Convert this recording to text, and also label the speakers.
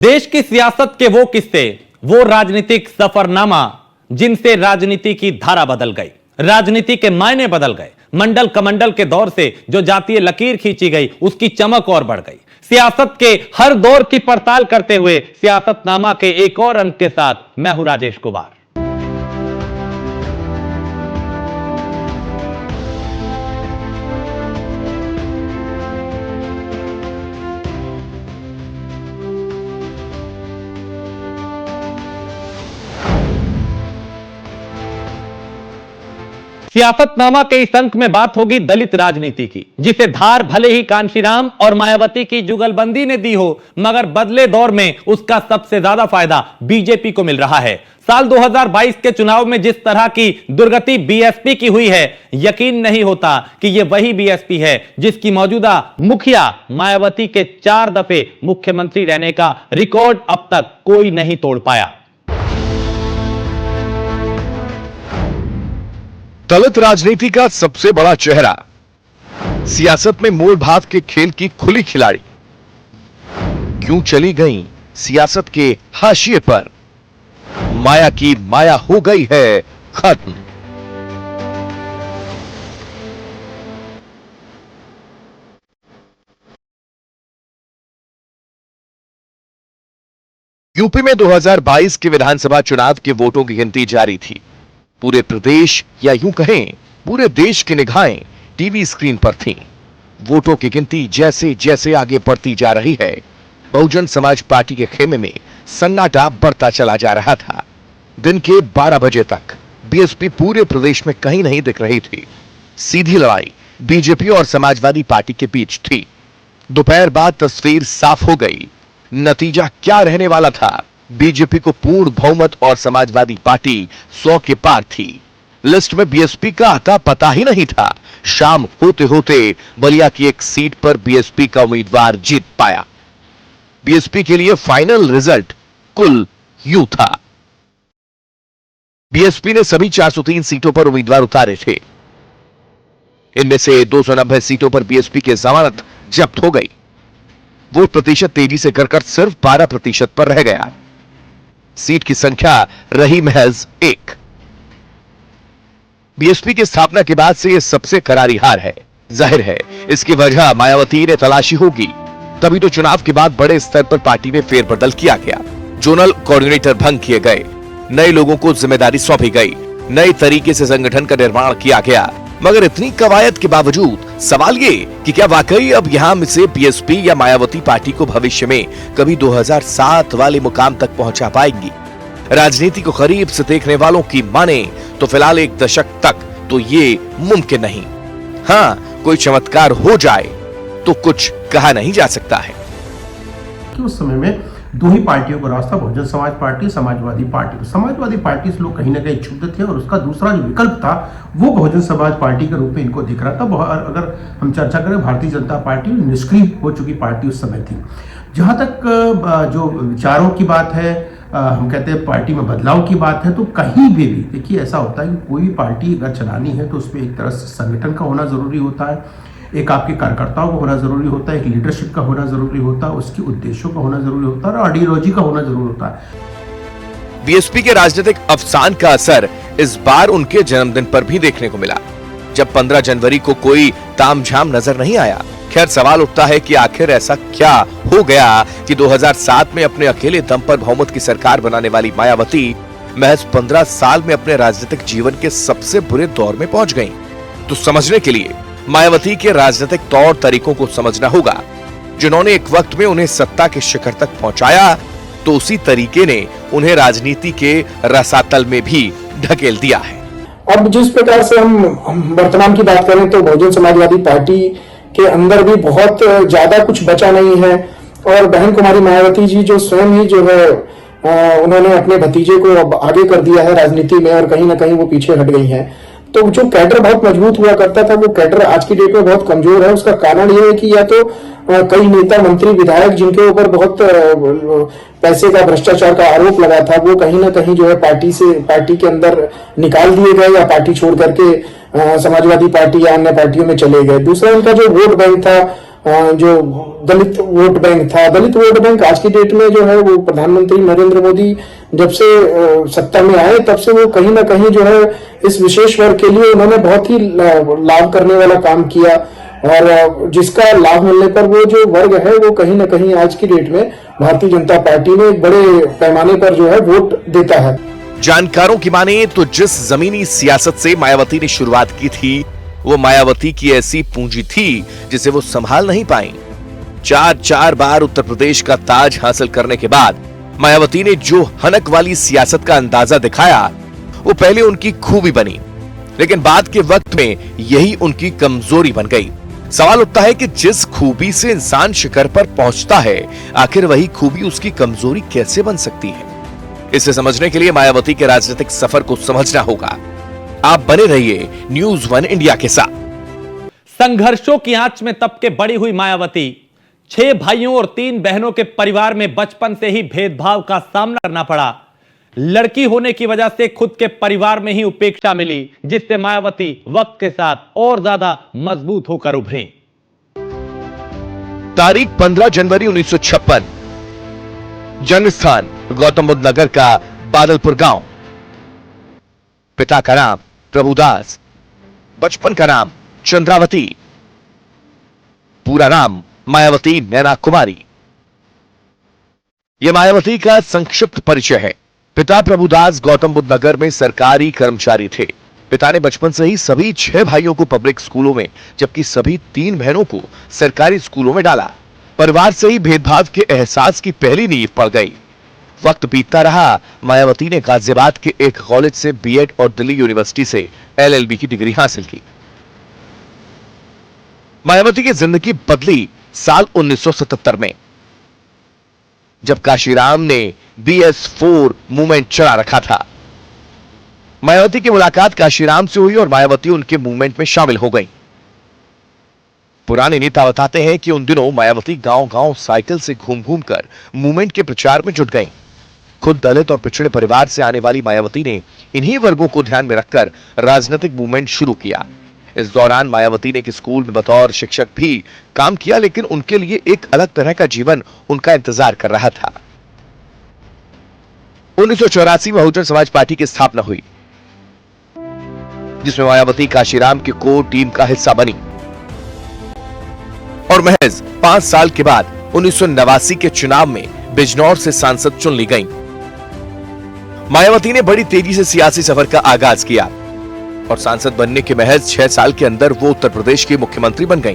Speaker 1: देश की सियासत के वो किस्से, वो राजनीतिक सफरनामा जिनसे राजनीति की धारा बदल गई, राजनीति के मायने बदल गए। मंडल कमंडल के दौर से जो जातीय लकीर खींची गई, उसकी चमक और बढ़ गई। सियासत के हर दौर की पड़ताल करते हुए सियासतनामा के एक और अंक के साथ मैं हूं राजेश कुमार। सियासतनामा के इस अंक में बात होगी दलित राजनीति की, जिसे धार भले ही कांशीराम और मायावती की जुगलबंदी ने दी हो, मगर बदले दौर में उसका सबसे ज्यादा फायदा बीजेपी को मिल रहा है। साल 2022 के चुनाव में जिस तरह की दुर्गति बीएसपी की हुई है, यकीन नहीं होता कि यह वही बीएसपी है जिसकी मौजूदा मुखिया मायावती के 4 दफे मुख्यमंत्री रहने का रिकॉर्ड अब तक कोई नहीं तोड़ पाया।
Speaker 2: दलित राजनीति का सबसे बड़ा चेहरा, सियासत में मोल भाव के खेल की खुली खिलाड़ी, क्यों चली गई सियासत के हाशिए पर? माया की माया हो गई है खत्म। यूपी में 2022 के विधानसभा चुनाव के वोटों की गिनती जारी थी। पूरे प्रदेश या यूं कहें पूरे देश की निगाहें टीवी स्क्रीन पर थीं। वोटों की गिनती जैसे जैसे आगे बढ़ती जा रही है, बहुजन समाज पार्टी के खेमे में सन्नाटा बढ़ता चला जा रहा था। दिन के 12 बजे तक बीएसपी पूरे प्रदेश में कहीं नहीं दिख रही थी। सीधी लड़ाई बीजेपी और समाजवादी पार्टी के बीच थी। दोपहर बाद तस्वीर साफ हो गई। नतीजा क्या रहने वाला था? बीजेपी को पूर्ण बहुमत और समाजवादी पार्टी 100 के पार थी। लिस्ट में बीएसपी का आता पता ही नहीं था। शाम होते होते बलिया की एक सीट पर बीएसपी का उम्मीदवार जीत पाया। बीएसपी के लिए फाइनल रिजल्ट कुल यूं था। बीएसपी ने सभी 403 सीटों पर उम्मीदवार उतारे थे। इनमें से 290 सीटों पर बीएसपी की जमानत जब्त हो गई। वोट प्रतिशत तेजी से घटकर सिर्फ 12% पर रह गया। सीट की संख्या रही महज 1। बीएसपी की स्थापना के बाद से यह सबसे करारी हार है। जाहिर है इसकी वजह मायावती ने तलाशी होगी। तभी तो चुनाव के बाद बड़े स्तर पर पार्टी में फेरबदल किया गया। जोनल कोऑर्डिनेटर भंग किए गए, नए लोगों को जिम्मेदारी सौंपी गई, नए तरीके से संगठन का निर्माण किया गया। मगर इतनी कवायद के बावजूद सवाल ये कि क्या वाकई अब यहां से बीएसपी या मायावती पार्टी को भविष्य में कभी 2007 वाले मुकाम तक पहुंचा पाएंगी? राजनीति को करीब से देखने वालों की माने तो फिलहाल 1 दशक तक तो ये मुमकिन नहीं। हाँ, कोई चमत्कार हो जाए तो कुछ कहा नहीं जा सकता है।
Speaker 3: कि उस समय में 2 ही पार्टियों का रास्ता, Bahujan Samaj party, Samajwadi party. Samajwadi party से लोग कहीं ना कहीं क्षुब्ध थे और उसका दूसरा जो विकल्प था वो बहुजन समाज पार्टी के रूप में इनको दिख रहा था। अगर हम चर्चा करें, भारतीय जनता पार्टी निष्क्रिय हो चुकी पार्टी उस समय थी। जहाँ तक जो विचारों की बात है, हम कहते हैं पार्टी में बदलाव की बात है, तो कहीं भी देखिए ऐसा होता है कि कोई भी पार्टी अगर चलानी है तो उसमें एक तरह से संगठन का होना जरूरी होता है, एक आपके कार्यकर्ताओं का होना जरूरी होता है, एक लीडरशिप का होना जरूरी होता है, उसके उद्देश्यों का होना जरूरी होता है और आइडियोलॉजी का होना जरूरी होता है।
Speaker 2: बीएसपी के राजनीतिक अफसान का असर इस बार उनके जन्मदिन पर भी देखने को मिला, जब 15 जनवरी को कोई तामझाम नजर नहीं आया। खैर, सवाल उठता है कि आखिर ऐसा क्या हो गया कि 2007 में अपने अकेले दम पर बहुमत की सरकार बनाने वाली मायावती महज 15 साल में अपने राजनीतिक जीवन के सबसे बुरे दौर में पहुंच गईं। तो समझने के लिए मायावती के राजनीतिक तौर तरीकों को समझना होगा, जिन्होंने एक वक्त में उन्हें सत्ता के शिखर तक पहुंचाया, तो उसी तरीके ने उन्हें राजनीति के रसातल में भी ढकेल दिया है।
Speaker 4: अब जिस प्रकार से हम वर्तमान की बात करें तो बहुजन समाजवादी पार्टी के अंदर भी बहुत ज्यादा कुछ बचा नहीं है और बहन कुमारी मायावती जी जो स्वयं ही जो है उन्होंने अपने भतीजे को अब आगे कर दिया है राजनीति में और कहीं ना कहीं वो पीछे हट गई हैं। तो जो कैडर बहुत मजबूत हुआ करता था वो कैडर आज की डेट में बहुत कमजोर है। उसका कारण ये है कि या तो कई नेता मंत्री विधायक जिनके ऊपर बहुत पैसे का भ्रष्टाचार का आरोप लगा था वो कहीं ना कहीं जो है पार्टी के अंदर निकाल दिए गए या पार्टी छोड़ करके समाजवादी पार्टी या अन्य पार्टियों में चले गए। दूसरा उनका जो वोट बैंक था जो दलित वोट बैंक था, दलित वोट बैंक आज की डेट में जो है वो प्रधानमंत्री नरेंद्र मोदी जब से सत्ता में आए तब से वो कहीं ना कहीं जो है इस विशेष वर्ग के लिए उन्होंने बहुत ही लाभ करने वाला काम किया, और जिसका लाभ मिलने पर वो जो वर्ग है वो कहीं ना कहीं आज की डेट में भारतीय जनता पार्टी में एक बड़े पैमाने पर जो है वोट देता है।
Speaker 2: जानकारों की माने तो जिस जमीनी सियासत से मायावती ने शुरुआत की थी वो मायावती की ऐसी पूंजी थी जिसे वो संभाल नहीं पाई। चार बार उत्तर प्रदेश का ताज हासिल करने के बाद मायावती ने जो हनक वाली सियासत का अंदाजा दिखाया वो पहले उनकी खूबी बनी, लेकिन बाद के वक्त में यही उनकी कमजोरी बन गई। सवाल उठता है कि जिस खूबी से इंसान शिखर पर पहुंचता है आखिर वही खूबी उसकी कमजोरी कैसे बन सकती है। इसे समझने के लिए मायावती के राजनीतिक सफर को समझना होगा। आप बने रहिए News1 इंडिया के साथ।
Speaker 1: संघर्षों की आंच में तप के बड़ी हुई मायावती 6 भाइयों और 3 बहनों के परिवार में बचपन से ही भेदभाव का सामना करना पड़ा। लड़की होने की वजह से खुद के परिवार में ही उपेक्षा मिली, जिससे मायावती वक्त के साथ और ज्यादा मजबूत होकर उभरी।
Speaker 2: तारीख 15 जनवरी 1956, जन्म स्थान गौतम बुद्ध नगर का बादलपुर गांव। पिता का नाम प्रभुदास, बचपन का नाम चंद्रावती, पूरा नाम मायावती नैना कुमारी। यह मायावती का संक्षिप्त परिचय है। पिता प्रभुदास गौतम बुद्ध नगर में सरकारी कर्मचारी थे। पिता ने बचपन से ही सभी 6 भाइयों को पब्लिक स्कूलों में जबकि सभी 3 बहनों को सरकारी स्कूलों में डाला। परिवार से ही भेदभाव के एहसास की पहली नींव पड़ गई। वक्त बीतता रहा, मायावती ने गाजियाबाद के एक कॉलेज से बीएड और दिल्ली यूनिवर्सिटी से एलएलबी की डिग्री हासिल की। मायावती की जिंदगी बदली साल 1977 में, जब काशीराम ने BS4 मूवमेंट चला रखा था। मायावती की मुलाकात काशीराम से हुई और मायावती उनके मूवमेंट में शामिल हो गई। पुराने नेता बताते हैं कि उन दिनों मायावती गांव-गांव साइकिल से घूम-घूम कर मूवमेंट के प्रचार में जुट गईं। खुद दलित और पिछड़े परिवार से आने वाली मायावती ने इन्हीं वर्गों को ध्यान में रखकर राजनीतिक मूवमेंट शुरू किया। इस दौरान मायावती ने एक स्कूल में बतौर शिक्षक भी काम किया, लेकिन उनके लिए एक अलग तरह का जीवन उनका इंतजार कर रहा था। 1984 में बहुजन समाज पार्टी की स्थापना हुई, जिसमें मायावती काशीराम की कोर टीम का हिस्सा बनी और महज 5 साल के बाद 1989 के चुनाव में बिजनौर से सांसद चुन ली गईं। मायावती ने बड़ी तेजी से सियासी सफर का आगाज किया और सांसद बनने के महज 6 साल के अंदर वो उत्तर प्रदेश की मुख्यमंत्री बन गईं।